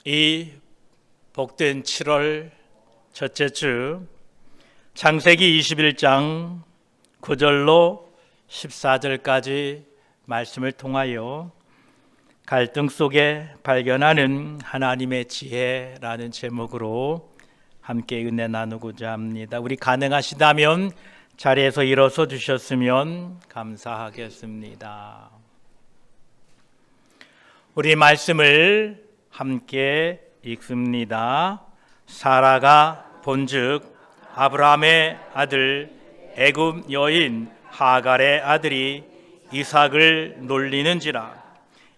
이 복된 7월 첫째 주 창세기 21장 9절로 14절까지 말씀을 통하여 갈등 속에 발견하는 하나님의 지혜라는 제목으로 함께 은혜 나누고자 합니다. 우리 가능하시다면 자리에서 일어서 주셨으면 감사하겠습니다. 우리 말씀을 함께 읽습니다. 사라가 본즉 아브라함의 아들 애굽 여인 하갈의 아들이 이삭을 놀리는지라.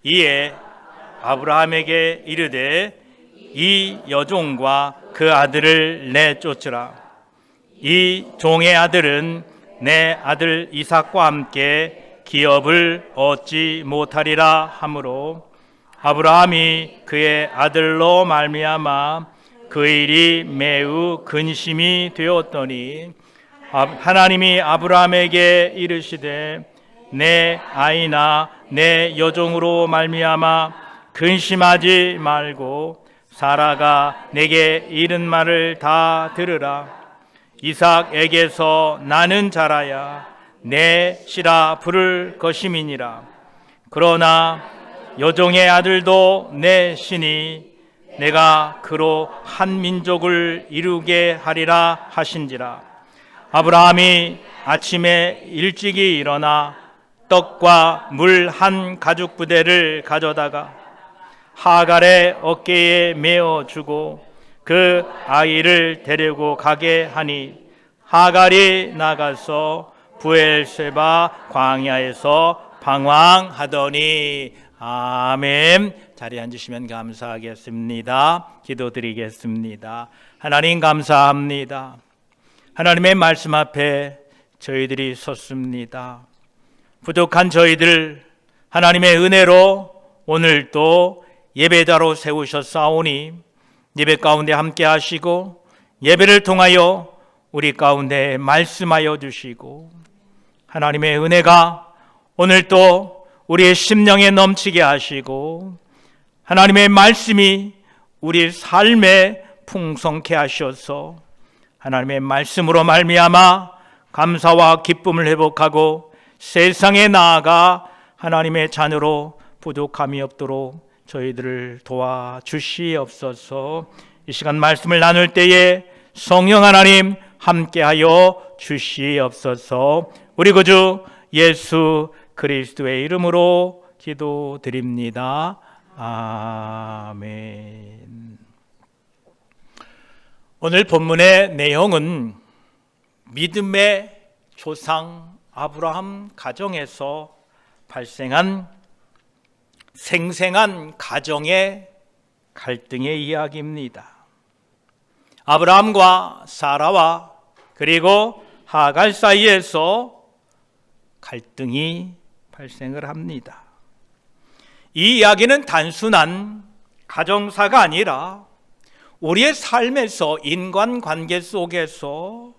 이에 아브라함에게 이르되 이 여종과 그 아들을 내쫓으라. 이 종의 아들은 내 아들 이삭과 함께 기업을 얻지 못하리라 하므로 아브라함이 그의 아들로 말미암아 그 일이 매우 근심이 되었더니 하나님이 아브라함에게 이르시되 내 아이나 내 여종으로 말미암아 근심하지 말고 사라가 내게 이른 말을 다 들으라. 이삭에게서 나는 자라야 내 씨라 부를 것임이니라. 그러나 여종의 아들도 내 신이 내가 그로 한 민족을 이루게 하리라 하신지라. 아브라함이 아침에 일찍이 일어나 떡과 물 한 가죽 부대를 가져다가 하갈의 어깨에 메어 주고 그 아이를 데리고 가게 하니 하갈이 나가서 브엘세바 광야에서 방황하더니. 아멘. 자리에 앉으시면 감사하겠습니다. 기도드리겠습니다. 하나님 감사합니다. 하나님의 말씀 앞에 저희들이 섰습니다. 부족한 저희들 하나님의 은혜로 오늘 또 예배자로 세우셨사오니 예배 가운데 함께 하시고 예배를 통하여 우리 가운데 말씀하여 주시고 하나님의 은혜가 오늘 또 우리의 심령에 넘치게 하시고 하나님의 말씀이 우리 삶에 풍성케 하셔서 하나님의 말씀으로 말미암아 감사와 기쁨을 회복하고 세상에 나아가 하나님의 자녀로 부족함이 없도록 저희들을 도와주시옵소서. 이 시간 말씀을 나눌 때에 성령 하나님 함께하여 주시옵소서. 우리 구주 예수 그리스도의 이름으로 기도드립니다. 아멘. 오늘 본문의 내용은 믿음의 조상 아브라함 가정에서 발생한 생생한 가정의 갈등의 이야기입니다. 아브라함과 사라와 그리고 하갈 사이에서 갈등이 발생을 합니다. 이 이야기는 단순한 가정사가 아니라 우리의 삶에서 인간관계 속에서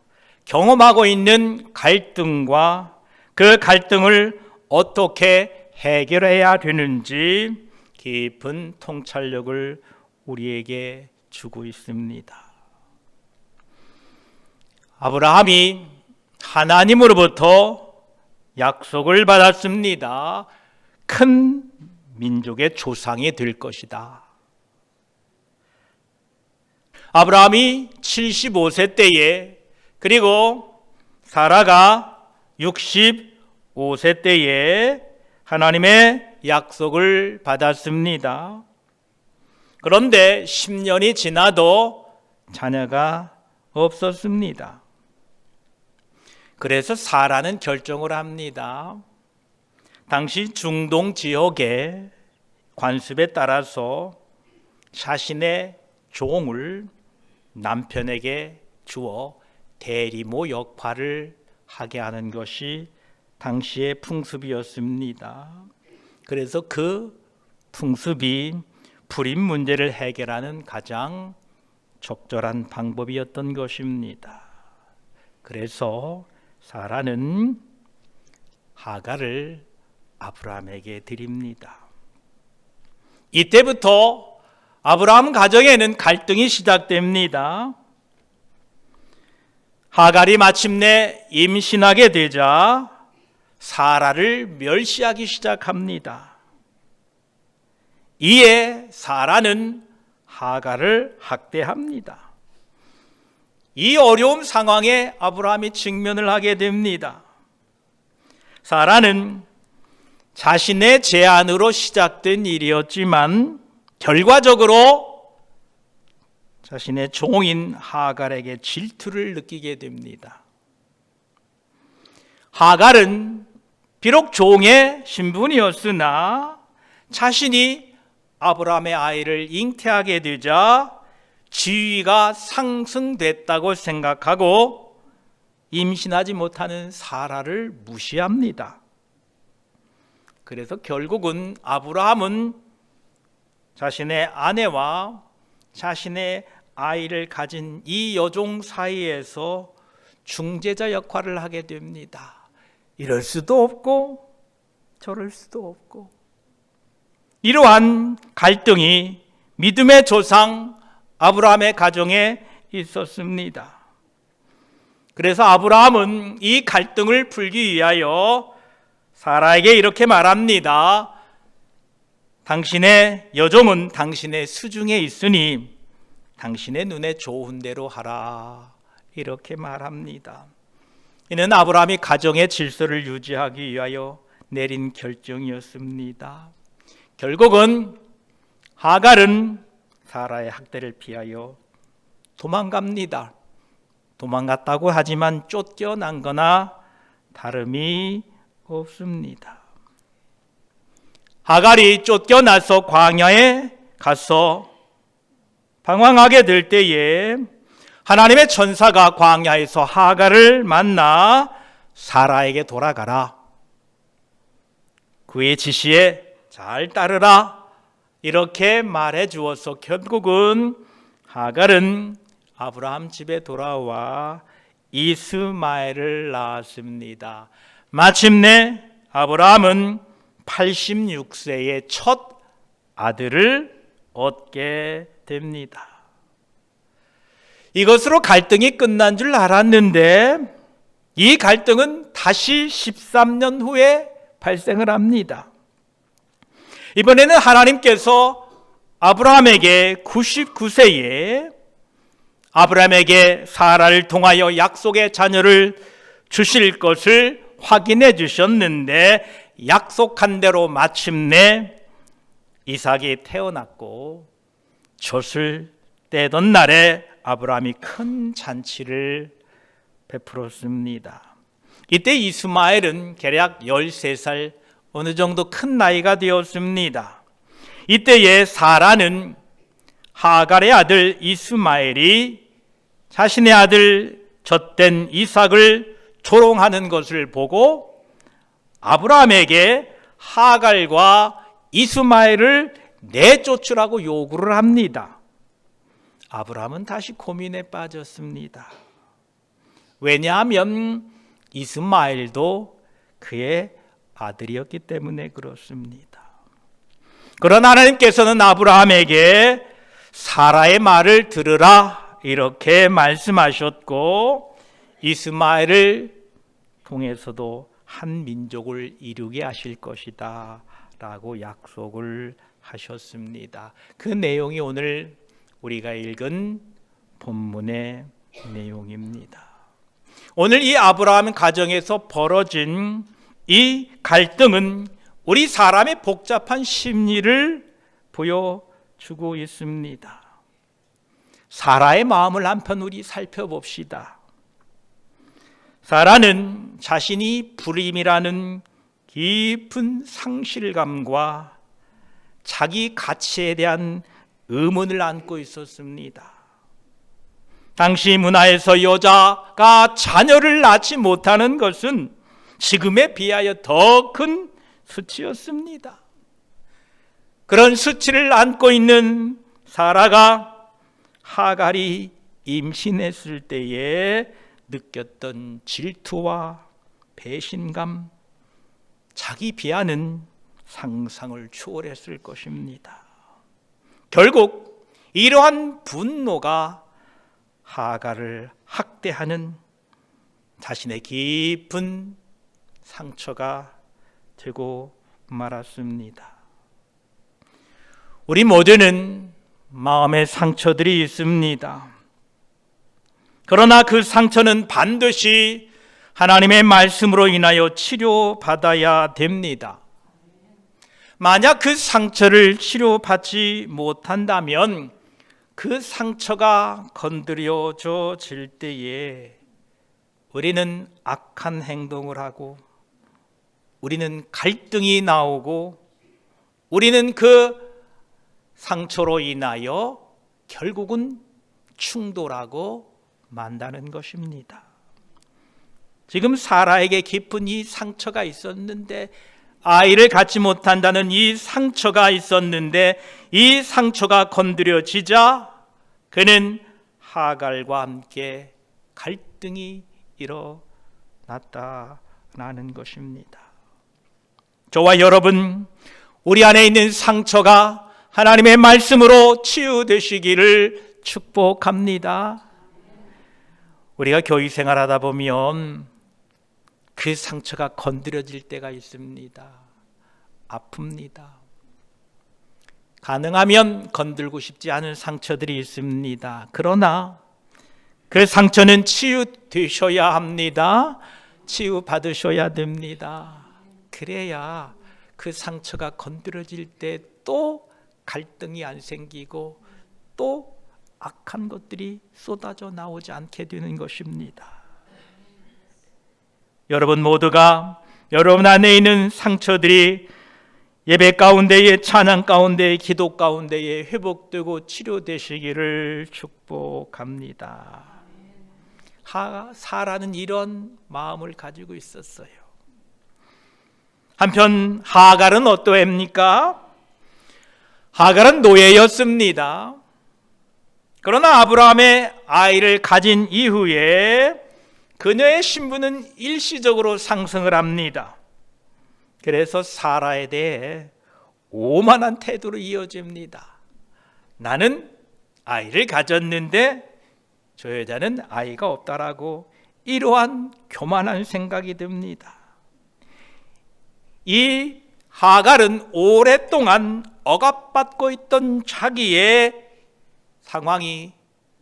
경험하고 있는 갈등과 그 갈등을 어떻게 해결해야 되는지 깊은 통찰력을 우리에게 주고 있습니다. 아브라함이 하나님으로부터 약속을 받았습니다. 큰 민족의 조상이 될 것이다. 아브라함이 75세 때에 그리고 사라가 65세 때에 하나님의 약속을 받았습니다. 그런데 10년이 지나도 자녀가 없었습니다. 그래서 사라는 결정을 합니다. 당시 중동 지역의 관습에 따라서 자신의 종을 남편에게 주어 대리모 역할을 하게 하는 것이 당시의 풍습이었습니다. 그래서 그 풍습이 불임 문제를 해결하는 가장 적절한 방법이었던 것입니다. 그래서 사라는 하갈을 아브라함에게 드립니다. 이때부터 아브라함 가정에는 갈등이 시작됩니다. 하갈이 마침내 임신하게 되자 사라를 멸시하기 시작합니다. 이에 사라는 하갈을 학대합니다. 이 어려운 상황에 아브라함이 직면을 하게 됩니다. 사라는 자신의 제안으로 시작된 일이었지만 결과적으로 자신의 종인 하갈에게 질투를 느끼게 됩니다. 하갈은 비록 종의 신분이었으나 자신이 아브라함의 아이를 잉태하게 되자 지위가 상승됐다고 생각하고 임신하지 못하는 사라를 무시합니다. 그래서 결국은 아브라함은 자신의 아내와 자신의 아이를 가진 이 여종 사이에서 중재자 역할을 하게 됩니다. 이럴 수도 없고 저럴 수도 없고, 이러한 갈등이 믿음의 조상 아브라함의 가정에 있었습니다. 그래서 아브라함은 이 갈등을 풀기 위하여 사라에게 이렇게 말합니다. 당신의 여종은 당신의 수중에 있으니 당신의 눈에 좋은 대로 하라, 이렇게 말합니다. 이는 아브라함이 가정의 질서를 유지하기 위하여 내린 결정이었습니다. 결국은 하갈은 사라의 학대를 피하여 도망갑니다. 도망갔다고 하지만 쫓겨난 거나 다름이 없습니다. 하갈이 쫓겨나서 광야에 가서 방황하게 될 때에 하나님의 천사가 광야에서 하갈을 만나 사라에게 돌아가라, 그의 지시에 잘 따르라, 이렇게 말해 주어서 결국은 하갈은 아브라함 집에 돌아와 이스마엘을 낳았습니다. 마침내 아브라함은 86세의 첫 아들을 얻게 됩니다. 이것으로 갈등이 끝난 줄 알았는데 이 갈등은 다시 13년 후에 발생을 합니다. 이번에는 하나님께서 아브라함에게 99세에 아브라함에게 사라를 통하여 약속의 자녀를 주실 것을 확인해 주셨는데 약속한 대로 마침내 이삭이 태어났고 젖을 떼던 날에 아브라함이 큰 잔치를 베풀었습니다. 이때 이스마엘은 대략 13살, 어느 정도 큰 나이가 되었습니다. 이때에 사라는 하갈의 아들 이스마엘이 자신의 아들 젖된 이삭을 조롱하는 것을 보고 아브라함에게 하갈과 이스마엘을 내쫓으라고 요구를 합니다. 아브라함은 다시 고민에 빠졌습니다. 왜냐하면 이스마엘도 그의 아들이었기 때문에 그렇습니다. 그러나 하나님께서는 아브라함에게 사라의 말을 들으라, 이렇게 말씀하셨고 이스마엘을 통해서도 한 민족을 이루게 하실 것이다 라고 약속을 하셨습니다. 그 내용이 오늘 우리가 읽은 본문의 내용입니다. 오늘 이 아브라함 가정에서 벌어진 이 갈등은 우리 사람의 복잡한 심리를 보여주고 있습니다. 사라의 마음을 한편 우리 살펴봅시다. 사라는 자신이 불임이라는 깊은 상실감과 자기 가치에 대한 의문을 안고 있었습니다. 당시 문화에서 여자가 자녀를 낳지 못하는 것은 지금에 비하여 더 큰 수치였습니다. 그런 수치를 안고 있는 사라가 하갈이 임신했을 때에 느꼈던 질투와 배신감, 자기 비하는 상상을 초월했을 것입니다. 결국 이러한 분노가 하갈을 학대하는 자신의 깊은 상처가 되고 말았습니다. 우리 모두는 마음의 상처들이 있습니다. 그러나 그 상처는 반드시 하나님의 말씀으로 인하여 치료받아야 됩니다. 만약 그 상처를 치료받지 못한다면 그 상처가 건드려질 때에 우리는 악한 행동을 하고, 우리는 갈등이 나오고, 우리는 그 상처로 인하여 결국은 충돌하고 만다는 것입니다. 지금 사라에게 깊은 이 상처가 있었는데, 아이를 갖지 못한다는 이 상처가 있었는데, 이 상처가 건드려지자 그는 하갈과 함께 갈등이 일어났다라는 것입니다. 저와 여러분, 우리 안에 있는 상처가 하나님의 말씀으로 치유되시기를 축복합니다. 우리가 교회 생활하다 보면 그 상처가 건드려질 때가 있습니다. 아픕니다. 가능하면 건들고 싶지 않은 상처들이 있습니다. 그러나 그 상처는 치유되셔야 합니다. 치유받으셔야 됩니다. 그래야 그 상처가 건드려질 때 또 갈등이 안 생기고 또 악한 것들이 쏟아져 나오지 않게 되는 것입니다. 여러분 모두가 여러분 안에 있는 상처들이 예배 가운데에, 찬양 가운데에, 기도 가운데에 회복되고 치료되시기를 축복합니다. 사라는 이런 마음을 가지고 있었어요. 한편 하갈은 어떠합니까? 하갈은 노예였습니다. 그러나 아브라함의 아이를 가진 이후에 그녀의 신분은 일시적으로 상승을 합니다. 그래서 사라에 대해 오만한 태도로 이어집니다. 나는 아이를 가졌는데 저 여자는 아이가 없다라고, 이러한 교만한 생각이 듭니다. 이 하갈은 오랫동안 억압받고 있던 자기의 상황이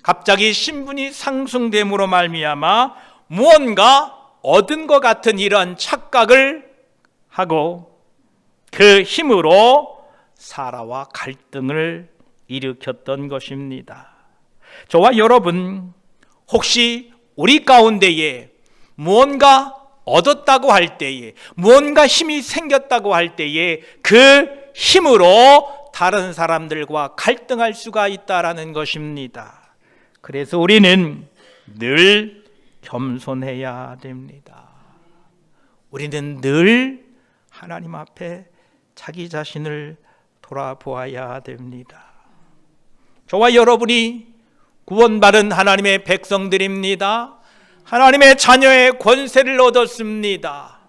갑자기 신분이 상승됨으로 말미암아 무언가 얻은 것 같은 이런 착각을 하고 그 힘으로 사라와 갈등을 일으켰던 것입니다. 저와 여러분, 혹시 우리 가운데에 무언가 얻었다고 할 때에, 무언가 힘이 생겼다고 할 때에 그 힘으로 다른 사람들과 갈등할 수가 있다라는 것입니다. 그래서 우리는 늘 겸손해야 됩니다. 우리는 늘 하나님 앞에 자기 자신을 돌아보아야 됩니다. 저와 여러분이 구원받은 하나님의 백성들입니다. 하나님의 자녀의 권세를 얻었습니다.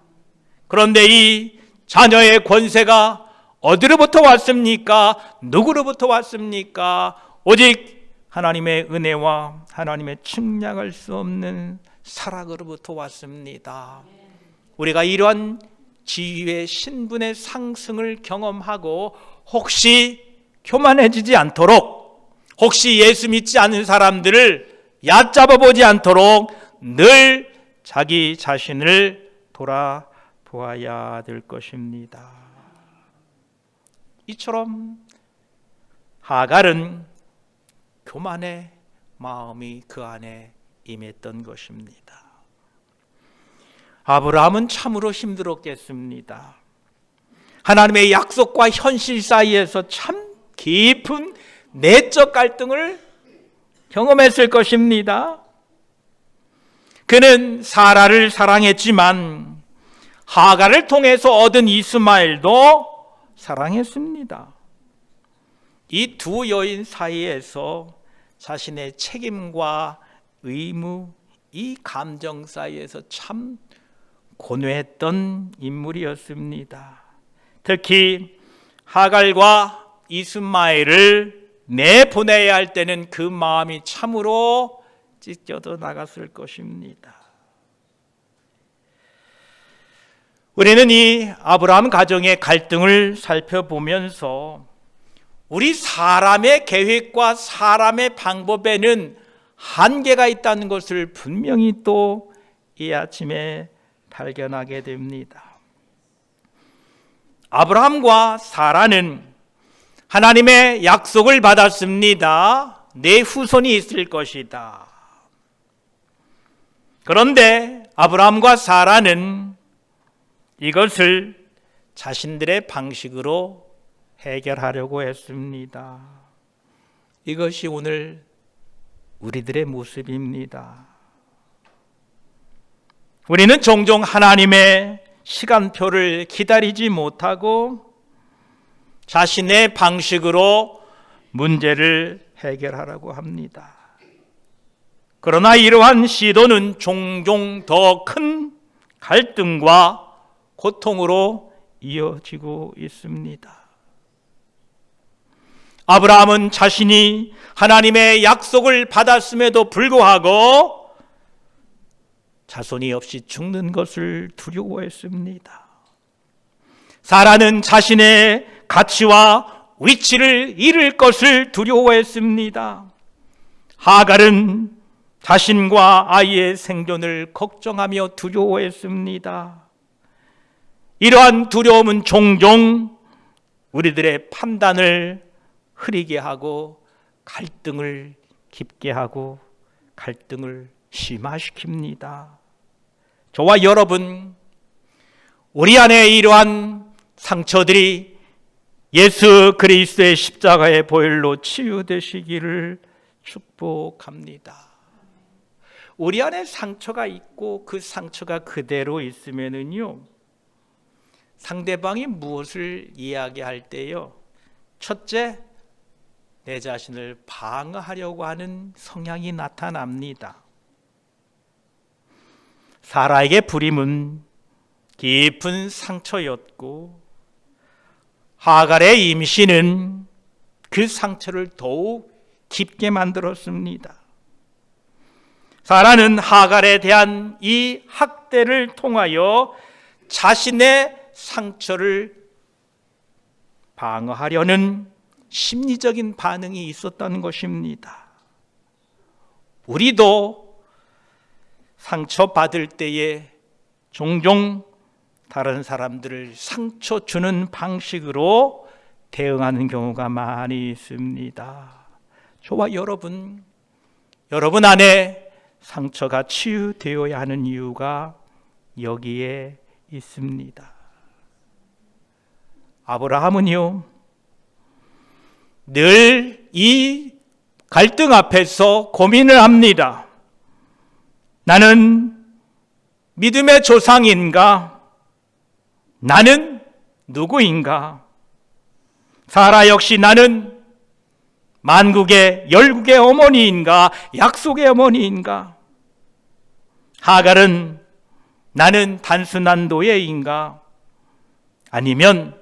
그런데 이 자녀의 권세가 어디로부터 왔습니까? 누구로부터 왔습니까? 오직 하나님의 은혜와 하나님의 측량할 수 없는 사랑으로부터 왔습니다. 우리가 이러한 지위의 신분의 상승을 경험하고 혹시 교만해지지 않도록, 혹시 예수 믿지 않는 사람들을 얕잡아 보지 않도록 늘 자기 자신을 돌아보아야 될 것입니다. 이처럼 하갈은 교만의 마음이 그 안에 임했던 것입니다. 아브라함은 참으로 힘들었겠습니다. 하나님의 약속과 현실 사이에서 참 깊은 내적 갈등을 경험했을 것입니다. 그는 사라를 사랑했지만 하갈을 통해서 얻은 이스마엘도 사랑했습니다. 이 두 여인 사이에서 자신의 책임과 의무, 이 감정 사이에서 참 고뇌했던 인물이었습니다. 특히 하갈과 이스마엘을 내보내야 할 때는 그 마음이 참으로 찢겨져 나갔을 것입니다. 우리는 이 아브라함 가정의 갈등을 살펴보면서 우리 사람의 계획과 사람의 방법에는 한계가 있다는 것을 분명히 또 이 아침에 발견하게 됩니다. 아브라함과 사라는 하나님의 약속을 받았습니다. 내 후손이 있을 것이다. 그런데 아브라함과 사라는 이것을 자신들의 방식으로 해결하려고 했습니다. 이것이 오늘 우리들의 모습입니다. 우리는 종종 하나님의 시간표를 기다리지 못하고 자신의 방식으로 문제를 해결하라고 합니다. 그러나 이러한 시도는 종종 더 큰 갈등과 고통으로 이어지고 있습니다. 아브라함은 자신이 하나님의 약속을 받았음에도 불구하고 자손이 없이 죽는 것을 두려워했습니다. 사라는 자신의 가치와 위치를 잃을 것을 두려워했습니다. 하갈은 자신과 아이의 생존을 걱정하며 두려워했습니다. 이러한 두려움은 종종 우리들의 판단을 흐리게 하고 갈등을 깊게 하고 갈등을 심화시킵니다. 저와 여러분, 우리 안에 이러한 상처들이 예수 그리스도의 십자가의 보혈로 치유되시기를 축복합니다. 우리 안에 상처가 있고 그 상처가 그대로 있으면은요, 상대방이 무엇을 이야기할 때요, 첫째, 내 자신을 방어하려고 하는 성향이 나타납니다. 사라에게 불임은 깊은 상처였고 하갈의 임신은 그 상처를 더욱 깊게 만들었습니다. 사라는 하갈에 대한 이 학대를 통하여 자신의 상처를 방어하려는 심리적인 반응이 있었다는 것입니다. 우리도 상처받을 때에 종종 다른 사람들을 상처 주는 방식으로 대응하는 경우가 많이 있습니다. 저와 여러분 안에 상처가 치유되어야 하는 이유가 여기에 있습니다. 아브라함은요, 늘 이 갈등 앞에서 고민을 합니다. 나는 믿음의 조상인가? 나는 누구인가? 사라 역시 나는 만국의 열국의 어머니인가? 약속의 어머니인가? 하갈은 나는 단순한 노예인가? 아니면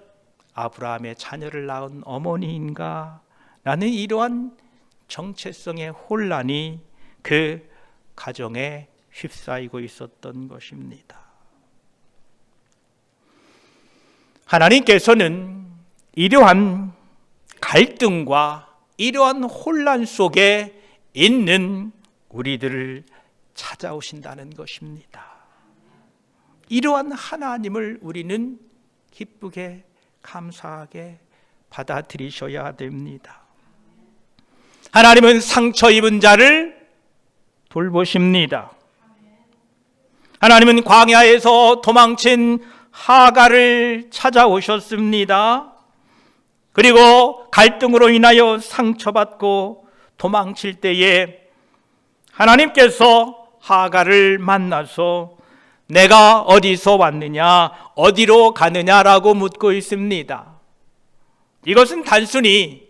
아브라함의 자녀를 낳은 어머니인가? 나는 이러한 정체성의 혼란이 그 가정에 휩싸이고 있었던 것입니다. 하나님께서는 이러한 갈등과 이러한 혼란 속에 있는 우리들을 찾아오신다는 것입니다. 이러한 하나님을 우리는 기쁘게 감사하게 받아들이셔야 됩니다. 하나님은 상처 입은 자를 돌보십니다. 하나님은 광야에서 도망친 하갈을 찾아오셨습니다. 그리고 갈등으로 인하여 상처받고 도망칠 때에 하나님께서 하갈을 만나서 내가 어디서 왔느냐, 어디로 가느냐라고 묻고 있습니다. 이것은 단순히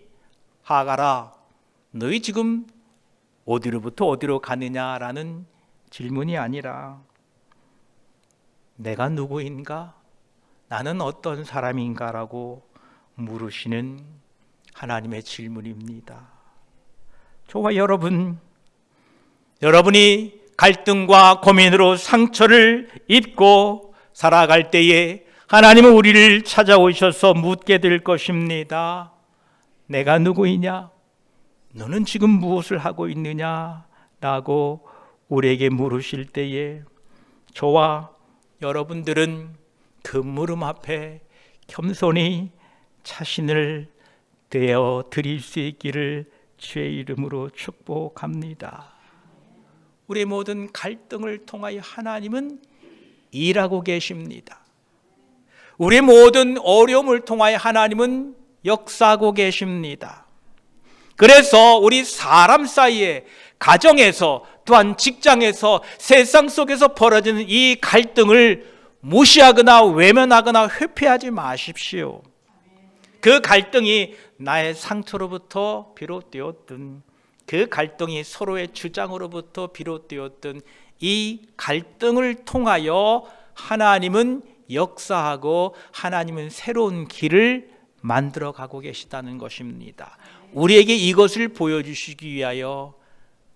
하갈아, 너희 지금 어디로부터 어디로 가느냐라는 질문이 아니라 내가 누구인가? 나는 어떤 사람인가라고 물으시는 하나님의 질문입니다. 저와 여러분이 갈등과 고민으로 상처를 입고 살아갈 때에 하나님은 우리를 찾아오셔서 묻게 될 것입니다. 내가 누구이냐? 너는 지금 무엇을 하고 있느냐? 라고 우리에게 물으실 때에 저와 여러분들은 그 물음 앞에 겸손히 자신을 되어 드릴 수 있기를 주의 이름으로 축복합니다. 우리 모든 갈등을 통하여 하나님은 일하고 계십니다. 우리 모든 어려움을 통하여 하나님은 역사하고 계십니다. 그래서 우리 사람 사이에, 가정에서, 또한 직장에서, 세상 속에서 벌어지는 이 갈등을 무시하거나 외면하거나 회피하지 마십시오. 그 갈등이 나의 상처로부터 비롯되었든, 그 갈등이 서로의 주장으로부터 비롯되었든, 이 갈등을 통하여 하나님은 역사하고 하나님은 새로운 길을 만들어 가고 계시다는 것입니다. 우리에게 이것을 보여주시기 위하여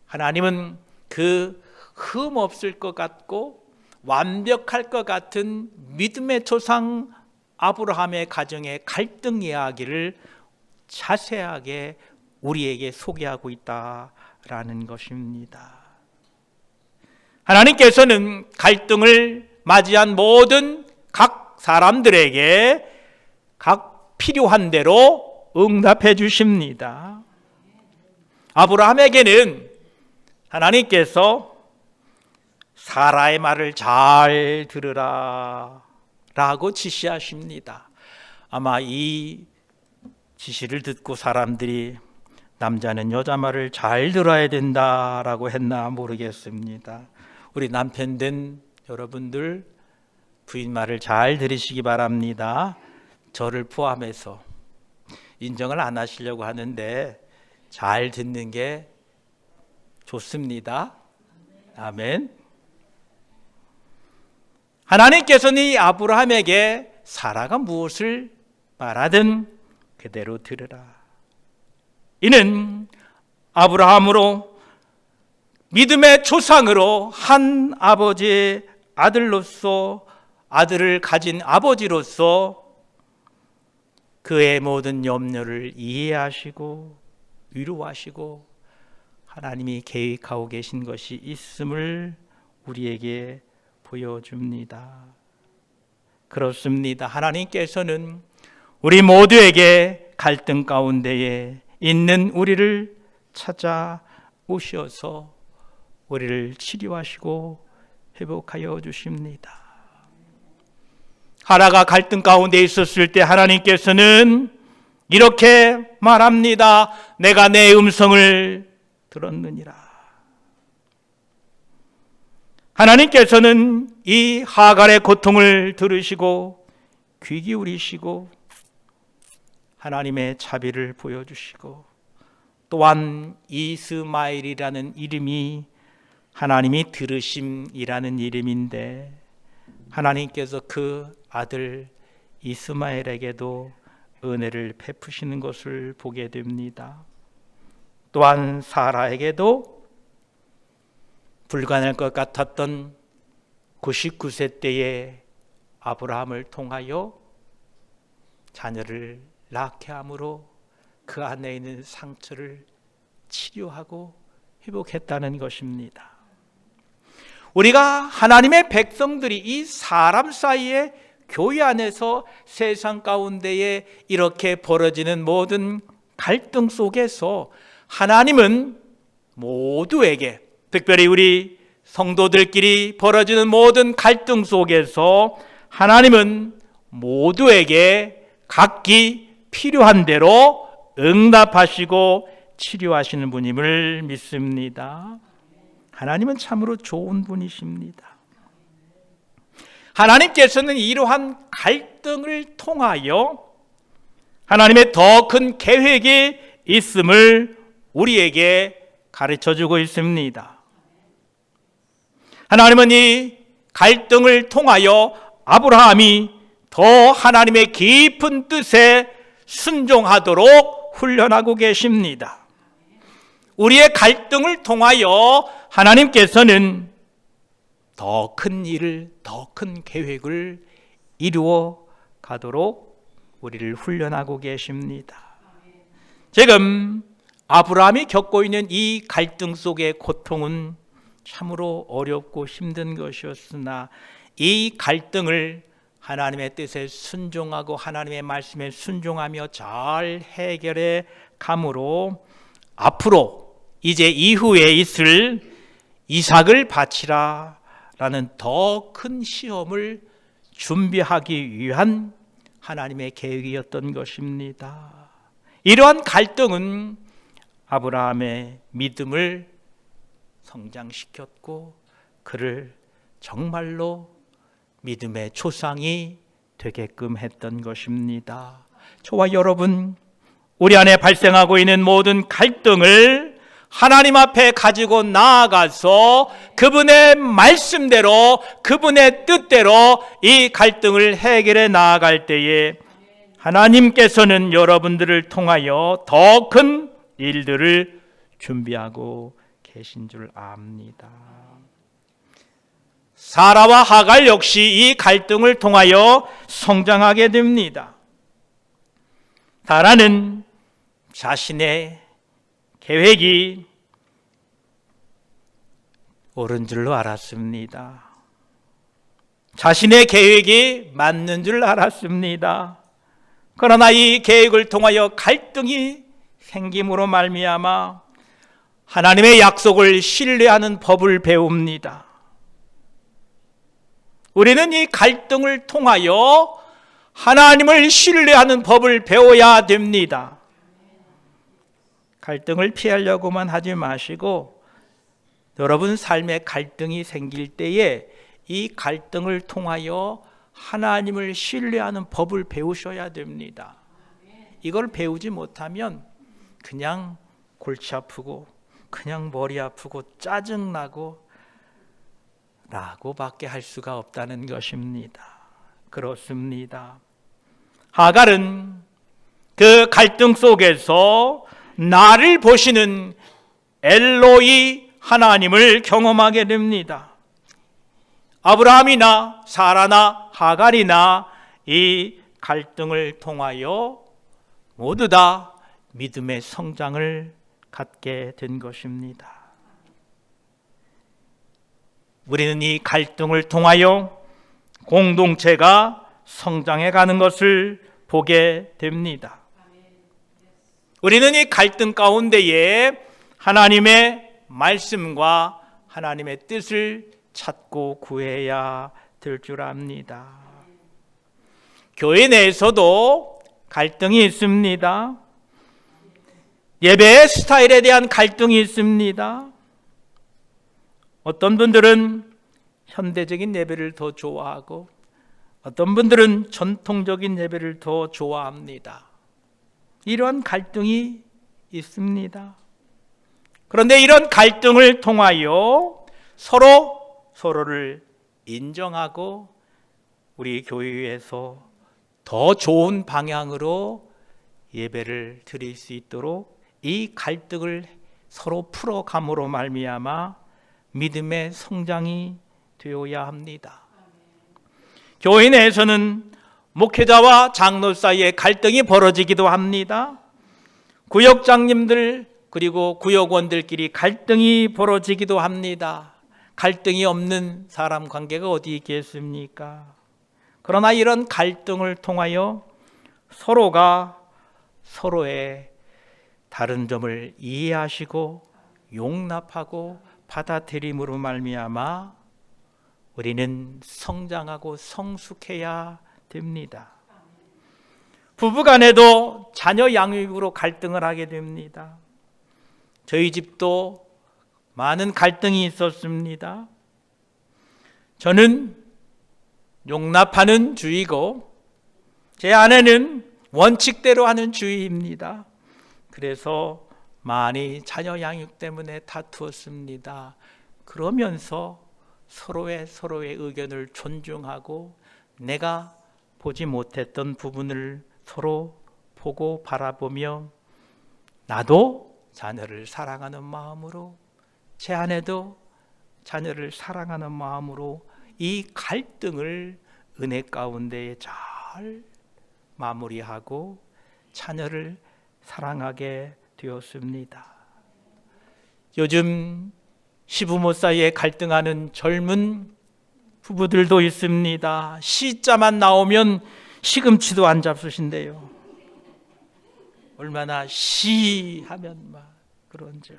하나님은 그 흠 없을 것 같고 완벽할 것 같은 믿음의 조상 아브라함의 가정의 갈등 이야기를 자세하게 우리에게 소개하고 있다라는 것입니다. 하나님께서는 갈등을 맞이한 모든 각 사람들에게 각 필요한 대로 응답해 주십니다. 아브라함에게는 하나님께서 사라의 말을 잘 들으라 라고 지시하십니다. 아마 이 지시를 듣고 사람들이 남자는 여자 말을 잘 들어야 된다라고 했나 모르겠습니다. 우리 남편 된 여러분들 부인 말을 잘 들으시기 바랍니다. 저를 포함해서 인정을 안 하시려고 하는데 잘 듣는 게 좋습니다. 아멘. 하나님께서는 이 아브라함에게 사라가 무엇을 말하든 그대로 들으라. 이는 아브라함으로 믿음의 조상으로 한 아버지의 아들로서, 아들을 가진 아버지로서 그의 모든 염려를 이해하시고 위로하시고 하나님이 계획하고 계신 것이 있음을 우리에게 보여줍니다. 그렇습니다. 하나님께서는 우리 모두에게 갈등 가운데에 있는 우리를 찾아오셔서 우리를 치료하시고 회복하여 주십니다. 하나가 갈등 가운데 있었을 때 하나님께서는 이렇게 말합니다. 내가 내 음성을 들었느니라. 하나님께서는 이 하갈의 고통을 들으시고 귀 기울이시고 하나님의 자비를 보여주시고, 또한 이스마엘이라는 이름이 하나님이 들으심이라는 이름인데 하나님께서 그 아들 이스마엘에게도 은혜를 베푸시는 것을 보게 됩니다. 또한 사라에게도 불가능할 것 같았던 99세 때에 아브라함을 통하여 자녀를 낳게 함으로 그 안에 있는 상처를 치료하고 회복했다는 것입니다. 우리가 하나님의 백성들이 이 사람 사이에 교회 안에서 세상 가운데에 이렇게 벌어지는 모든 갈등 속에서 하나님은 모두에게, 특별히 우리 성도들끼리 벌어지는 모든 갈등 속에서 하나님은 모두에게 각기 필요한 대로 응답하시고 치료하시는 분임을 믿습니다. 하나님은 참으로 좋은 분이십니다. 하나님께서는 이러한 갈등을 통하여 하나님의 더 큰 계획이 있음을 우리에게 가르쳐주고 있습니다. 하나님은 이 갈등을 통하여 아브라함이 더 하나님의 깊은 뜻에 순종하도록 훈련하고 계십니다. 우리의 갈등을 통하여 하나님께서는 더 큰 일을, 더 큰 계획을 이루어 가도록 우리를 훈련하고 계십니다. 지금 아브라함이 겪고 있는 이 갈등 속의 고통은 참으로 어렵고 힘든 것이었으나 이 갈등을 하나님의 뜻에 순종하고 하나님의 말씀에 순종하며 잘 해결해 감으로 앞으로 이제 이후에 있을 이삭을 바치라 라는 더 큰 시험을 준비하기 위한 하나님의 계획이었던 것입니다. 이러한 갈등은 아브라함의 믿음을 성장시켰고 그를 정말로 믿음의 조상이 되게끔 했던 것입니다. 저와 여러분, 우리 안에 발생하고 있는 모든 갈등을 하나님 앞에 가지고 나아가서 그분의 말씀대로, 그분의 뜻대로 이 갈등을 해결해 나아갈 때에 하나님께서는 여러분들을 통하여 더 큰 일들을 준비하고 계신 줄 압니다. 사라와 하갈 역시 이 갈등을 통하여 성장하게 됩니다. 사라는 자신의 계획이 옳은 줄로 알았습니다. 자신의 계획이 맞는 줄 알았습니다. 그러나 이 계획을 통하여 갈등이 생김으로 말미암아 하나님의 약속을 신뢰하는 법을 배웁니다. 우리는 이 갈등을 통하여 하나님을 신뢰하는 법을 배워야 됩니다. 갈등을 피하려고만 하지 마시고 여러분 삶에 갈등이 생길 때에 이 갈등을 통하여 하나님을 신뢰하는 법을 배우셔야 됩니다. 이걸 배우지 못하면 그냥 골치 아프고 그냥 머리 아프고 짜증나고 라고밖에 할 수가 없다는 것입니다. 그렇습니다. 하갈은 그 갈등 속에서 나를 보시는 엘로이 하나님을 경험하게 됩니다. 아브라함이나 사라나 하갈이나 이 갈등을 통하여 모두 다 믿음의 성장을 갖게 된 것입니다. 우리는 이 갈등을 통하여 공동체가 성장해 가는 것을 보게 됩니다. 우리는 이 갈등 가운데에 하나님의 말씀과 하나님의 뜻을 찾고 구해야 될 줄 압니다. 교회 내에서도 갈등이 있습니다. 예배의 스타일에 대한 갈등이 있습니다. 어떤 분들은 현대적인 예배를 더 좋아하고 어떤 분들은 전통적인 예배를 더 좋아합니다. 이러한 갈등이 있습니다. 그런데 이런 갈등을 통하여 서로를 인정하고 우리 교회에서 더 좋은 방향으로 예배를 드릴 수 있도록 이 갈등을 서로 풀어감으로 말미암아 믿음의 성장이 되어야 합니다. 교회 내에서는 목회자와 장로 사이에 갈등이 벌어지기도 합니다. 구역장님들 그리고 구역원들끼리 갈등이 벌어지기도 합니다. 갈등이 없는 사람 관계가 어디 있겠습니까? 그러나 이런 갈등을 통하여 서로가 서로의 다른 점을 이해하시고 용납하고 받아들임으로 말미암아 우리는 성장하고 성숙해야 됩니다. 부부간에도 자녀 양육으로 갈등을 하게 됩니다. 저희 집도 많은 갈등이 있었습니다. 저는 용납하는 주의고 제 아내는 원칙대로 하는 주의입니다. 그래서 많이 자녀 양육 때문에 다투었습니다. 그러면서 서로의 의견을 존중하고 내가 보지 못했던 부분을 서로 보고 바라보며 나도 자녀를 사랑하는 마음으로, 제 아내도 자녀를 사랑하는 마음으로 이 갈등을 은혜 가운데에 잘 마무리하고 자녀를 사랑하게 되었습니다. 요즘 시부모 사이에 갈등하는 젊은 부부들도 있습니다. 시자만 나오면 시금치도 안 잡수신대요. 얼마나 시하면 막 그런지요.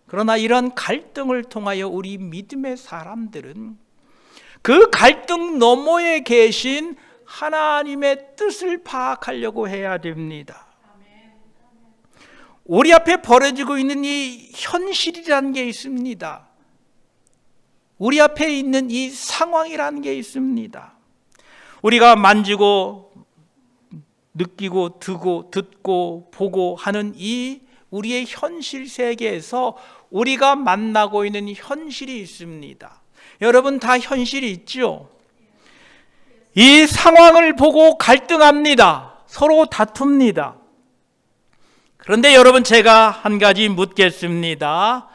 그러나 이런 갈등을 통하여 우리 믿음의 사람들은 그 갈등 너머에 계신 하나님의 뜻을 파악하려고 해야 됩니다. 우리 앞에 벌어지고 있는 이 현실이라는 게 있습니다. 우리 앞에 있는 이 상황이라는 게 있습니다. 우리가 만지고 느끼고 듣고 보고 하는 이 우리의 현실 세계에서 우리가 만나고 있는 현실이 있습니다. 여러분 다 현실이 있죠? 이 상황을 보고 갈등합니다. 서로 다툽니다. 그런데 여러분 제가 한 가지 묻겠습니다.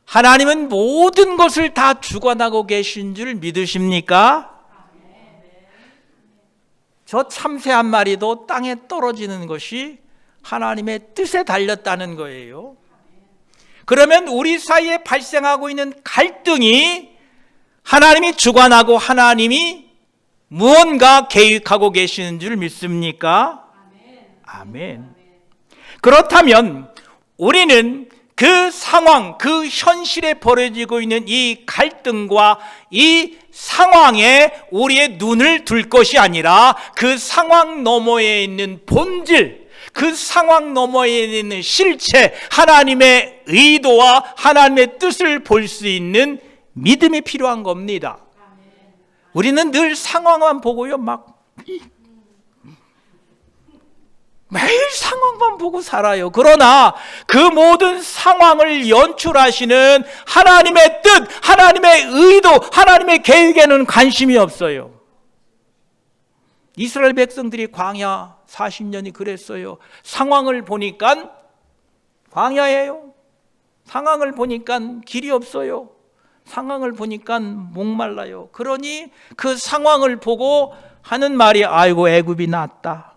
하나님은 모든 것을 다 주관하고 계신 줄 믿으십니까? 저 참새 한 마리도 땅에 떨어지는 것이 하나님의 뜻에 달렸다는 거예요. 그러면 우리 사이에 발생하고 있는 갈등이 하나님이 주관하고 하나님이 무언가 계획하고 계시는 줄 믿습니까? 아멘. 그렇다면 우리는 그 상황, 그 현실에 벌어지고 있는 이 갈등과 이 상황에 우리의 눈을 둘 것이 아니라 그 상황 너머에 있는 본질, 그 상황 너머에 있는 실체, 하나님의 의도와 하나님의 뜻을 볼 수 있는 믿음이 필요한 겁니다. 우리는 늘 상황만 보고요, 매일 상황만 보고 살아요. 그러나 그 모든 상황을 연출하시는 하나님의 뜻, 하나님의 의도, 하나님의 계획에는 관심이 없어요. 이스라엘 백성들이 광야 40년이 그랬어요. 상황을 보니까 광야예요. 상황을 보니까 길이 없어요. 상황을 보니까 목말라요. 그러니 그 상황을 보고 하는 말이 아이고 애굽이 낫다.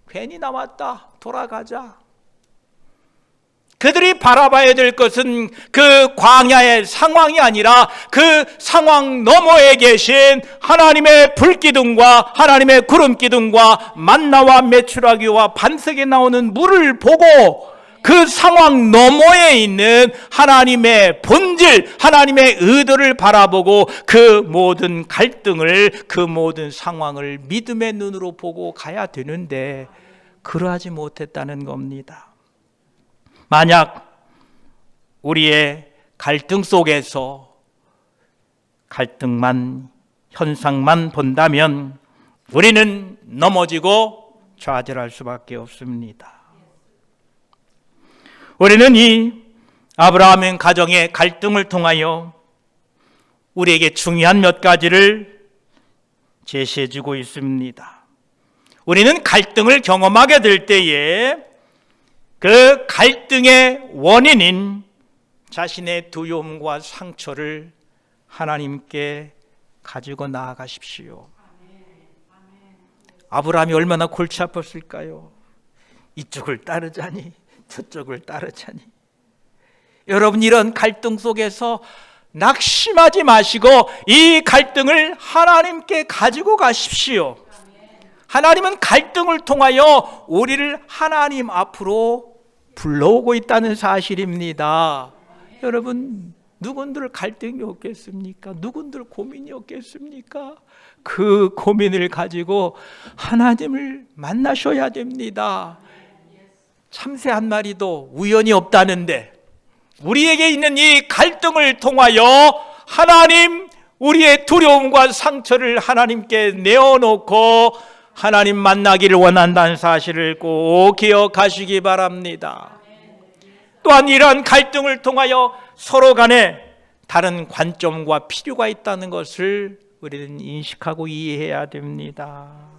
괜히 나왔다. 돌아가자. 그들이 바라봐야 될 것은 그 광야의 상황이 아니라 그 상황 너머에 계신 하나님의 불기둥과 하나님의 구름기둥과 만나와 메추라기와 반석에 나오는 물을 보고 그 상황 너머에 있는 하나님의 본질, 하나님의 의도를 바라보고 그 모든 갈등을, 그 모든 상황을 믿음의 눈으로 보고 가야 되는데 그러하지 못했다는 겁니다. 만약 우리의 갈등 속에서 갈등만, 현상만 본다면 우리는 넘어지고 좌절할 수밖에 없습니다. 우리는 이 아브라함의 가정의 갈등을 통하여 우리에게 중요한 몇 가지를 제시해 주고 있습니다. 우리는 갈등을 경험하게 될 때에 그 갈등의 원인인 자신의 두려움과 상처를 하나님께 가지고 나아가십시오. 아브라함이 얼마나 골치 아팠을까요? 이쪽을 따르자니 저쪽을 따르자니. 여러분 이런 갈등 속에서 낙심하지 마시고 이 갈등을 하나님께 가지고 가십시오. 하나님은 갈등을 통하여 우리를 하나님 앞으로 불러오고 있다는 사실입니다. 여러분 누군들 갈등이 없겠습니까? 누군들 고민이 없겠습니까? 그 고민을 가지고 하나님을 만나셔야 됩니다. 참새 한 마리도 우연이 없다는데 우리에게 있는 이 갈등을 통하여 하나님 우리의 두려움과 상처를 하나님께 내어놓고 하나님 만나기를 원한다는 사실을 꼭 기억하시기 바랍니다. 또한 이러한 갈등을 통하여 서로 간에 다른 관점과 필요가 있다는 것을 우리는 인식하고 이해해야 됩니다.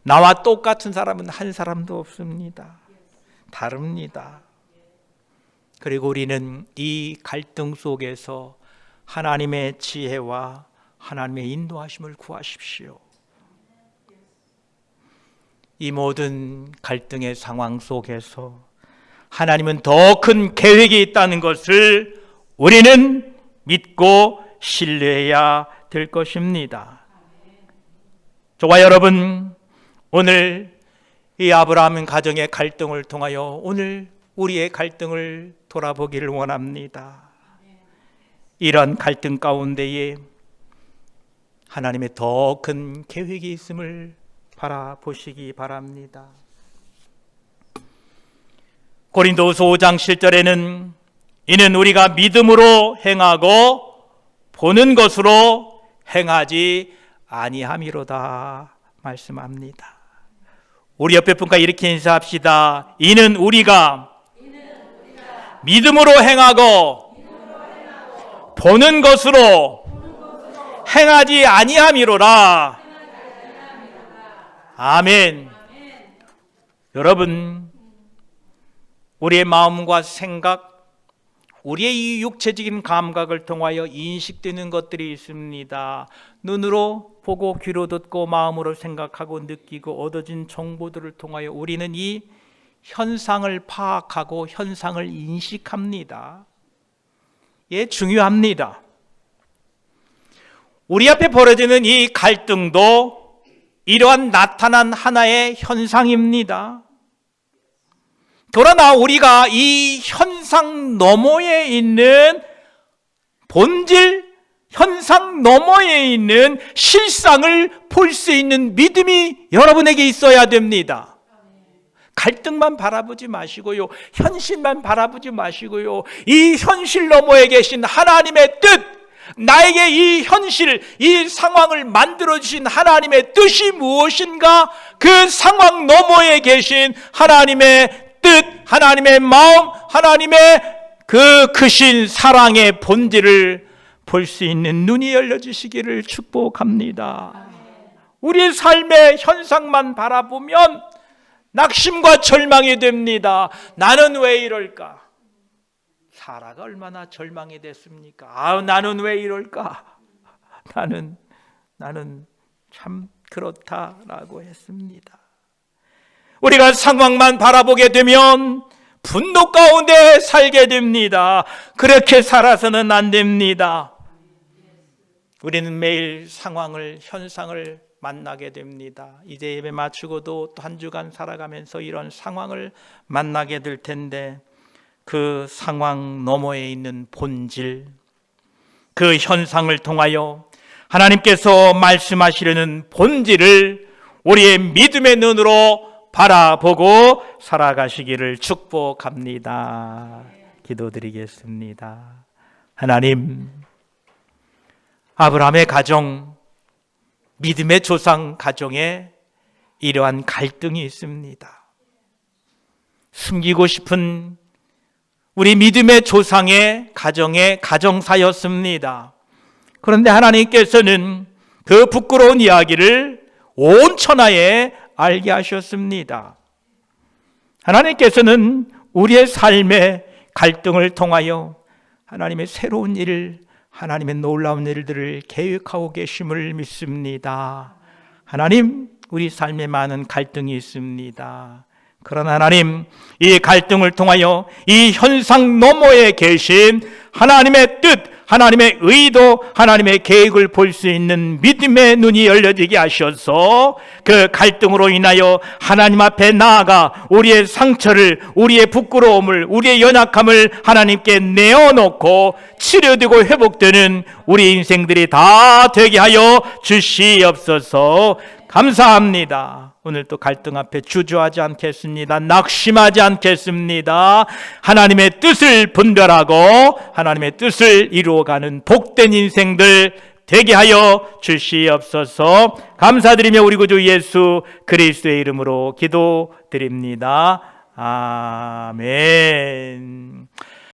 나와 똑같은 사람은 한 사람도 없습니다. 다릅니다. 그리고 우리는 이 갈등 속에서 하나님의 지혜와 하나님의 인도하심을 구하십시오. 이 모든 갈등의 상황 속에서 하나님은 더 큰 계획이 있다는 것을 우리는 믿고 신뢰해야 될 것입니다. 저와 여러분, 오늘 이 아브라함 가정의 갈등을 통하여 오늘 우리의 갈등을 돌아보기를 원합니다. 이러한 갈등 가운데에 하나님의 더 큰 계획이 있음을 바라보시기 바랍니다. 고린도후서 5장 7절에는 이는 우리가 믿음으로 행하고 보는 것으로 행하지 아니함이로다 말씀합니다. 우리 옆에 분과 이렇게 인사합시다. 이는 우리가 믿음으로 행하고 보는 것으로 행하지 아니함이로라. 아멘. 여러분, 우리의 마음과 생각, 우리의 이 육체적인 감각을 통하여 인식되는 것들이 있습니다. 눈으로 보고 귀로 듣고 마음으로 생각하고 느끼고 얻어진 정보들을 통하여 우리는 이 현상을 파악하고 현상을 인식합니다. 예, 중요합니다. 우리 앞에 벌어지는 이 갈등도 이러한 나타난 하나의 현상입니다. 그러나 우리가 이 현상 너머에 있는 본질, 현상 너머에 있는 실상을 볼 수 있는 믿음이 여러분에게 있어야 됩니다. 갈등만 바라보지 마시고요, 현실만 바라보지 마시고요, 이 현실 너머에 계신 하나님의 뜻, 나에게 이 현실, 이 상황을 만들어주신 하나님의 뜻이 무엇인가, 그 상황 너머에 계신 하나님의 뜻, 하나님의 마음, 하나님의 그 크신 사랑의 본질을 볼 수 있는 눈이 열려지시기를 축복합니다. 우리의 삶의 현상만 바라보면 낙심과 절망이 됩니다. 나는 왜 이럴까? 사라가 얼마나 절망이 됐습니까? 나는 왜 이럴까? 나는 참 그렇다라고 했습니다. 우리가 상황만 바라보게 되면 분노 가운데 살게 됩니다. 그렇게 살아서는 안 됩니다. 우리는 매일 상황을, 현상을 만나게 됩니다. 이제 예배 마치고도 또 한 주간 살아가면서 이런 상황을 만나게 될 텐데, 그 상황 너머에 있는 본질, 그 현상을 통하여 하나님께서 말씀하시려는 본질을 우리의 믿음의 눈으로 바라보고 살아가시기를 축복합니다. 기도드리겠습니다. 하나님, 아브라함의 가정, 믿음의 조상 가정에 이러한 갈등이 있습니다. 숨기고 싶은 우리 믿음의 조상의 가정의 가정사였습니다. 그런데 하나님께서는 그 부끄러운 이야기를 온 천하에 알게 하셨습니다. 하나님께서는 우리의 삶의 갈등을 통하여 하나님의 새로운 일, 하나님의 놀라운 일들을 계획하고 계심을 믿습니다. 하나님, 우리 삶에 많은 갈등이 있습니다. 그러나 하나님, 이 갈등을 통하여 이 현상 너머에 계신 하나님의 뜻, 하나님의 의도, 하나님의 계획을 볼 수 있는 믿음의 눈이 열려지게 하셔서 그 갈등으로 인하여 하나님 앞에 나아가 우리의 상처를, 우리의 부끄러움을, 우리의 연약함을 하나님께 내어놓고 치료되고 회복되는 우리 인생들이 다 되게 하여 주시옵소서. 감사합니다. 오늘 또 갈등 앞에 주저하지 않겠습니다. 낙심하지 않겠습니다. 하나님의 뜻을 분별하고 하나님의 뜻을 이루어가는 복된 인생들 되게 하여 주시옵소서. 감사드리며 우리 구주 예수 그리스도의 이름으로 기도드립니다. 아멘.